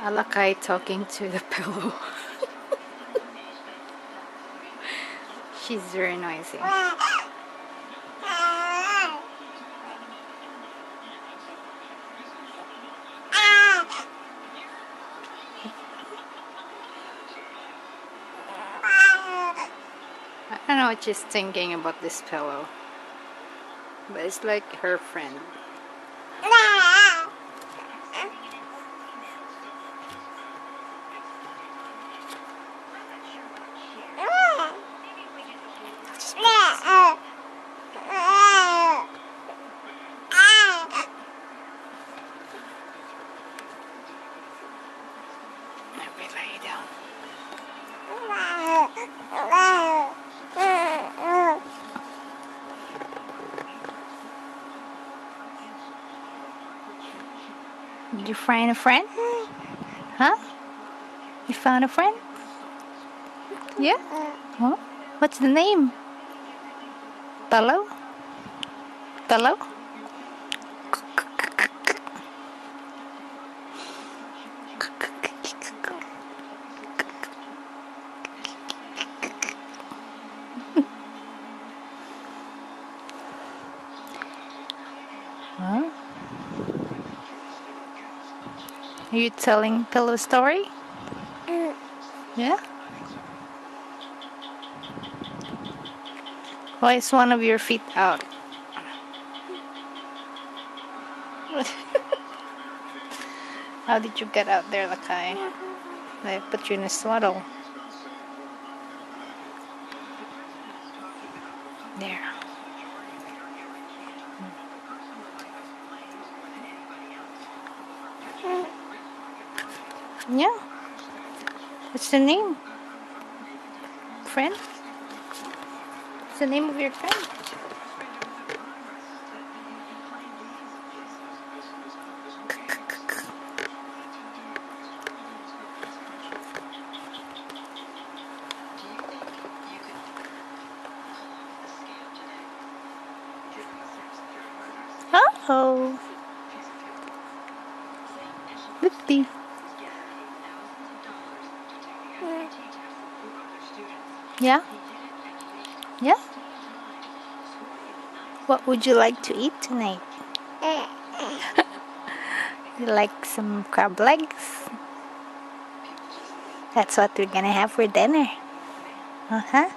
Alakai talking to the pillow. She's very noisy. I don't know what she's thinking about this pillow, but it's like her friend. Let me lay down. Did you find a friend? Huh? You found a friend? Yeah? Huh? What's the name? Talo? Talo? Huh? Are you telling Pillow a story? Yeah? Why is one of your feet out? How did you get out there, Lakai? They put you in a swaddle. There. Yeah. What's the name? Friend? What's the name of your friend? Uh-oh. Whippy. Yeah? Yeah? What would you like to eat tonight? You like some crab legs? That's what we're gonna have for dinner. Uh-huh.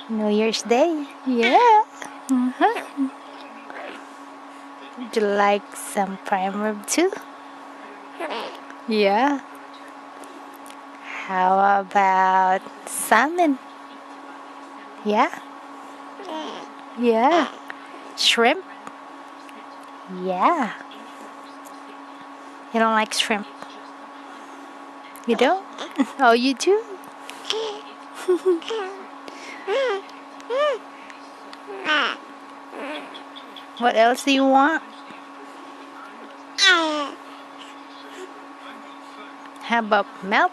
New Year's Day. Yeah. Uh-huh. Would you like some prime rib too? Yeah. How about salmon? Yeah. Yeah. Shrimp? Yeah. You don't like shrimp? You don't? Oh, you do? What else do you want? How about milk?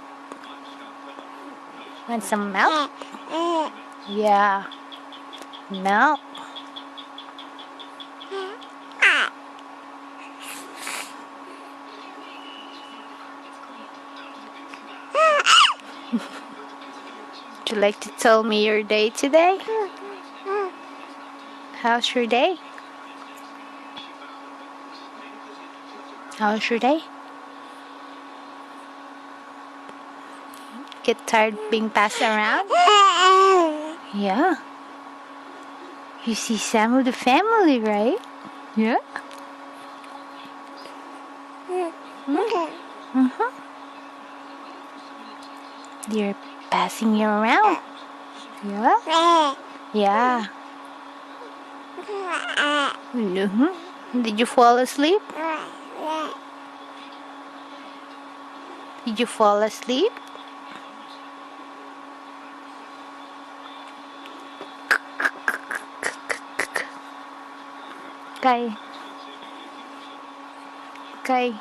Want some milk? Yeah. Milk. Would you like to tell me your day today? How's your day? How's your day? Get tired being passed around? Yeah. You see some of the family, right? Yeah. Mm-hmm. They're passing you around. Yeah. Yeah. Mm-hmm. Did you fall asleep? Did you fall asleep? Kay. Kay.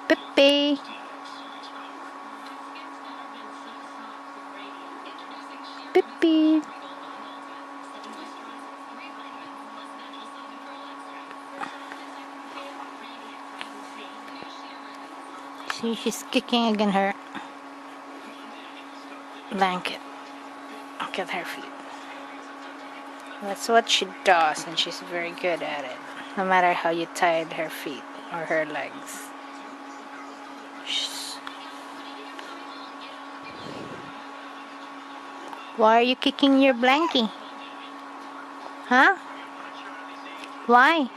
Pepe. beep beep. See, she's kicking against her blanket. Look at her feet. That's what she does, and she's very good at it. No matter how you tied her feet or her legs. Why are you kicking your blankie? Huh? Why?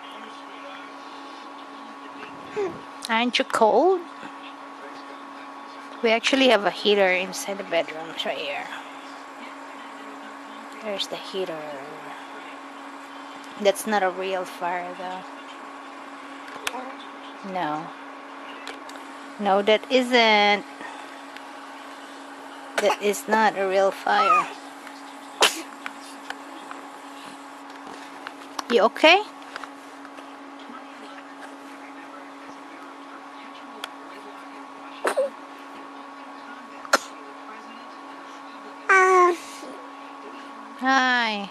Aren't you cold? We actually have a heater inside the bedroom right here. There's the heater. That's not a real fire though. No. No, that isn't. That is not a real fire. You okay? Hi.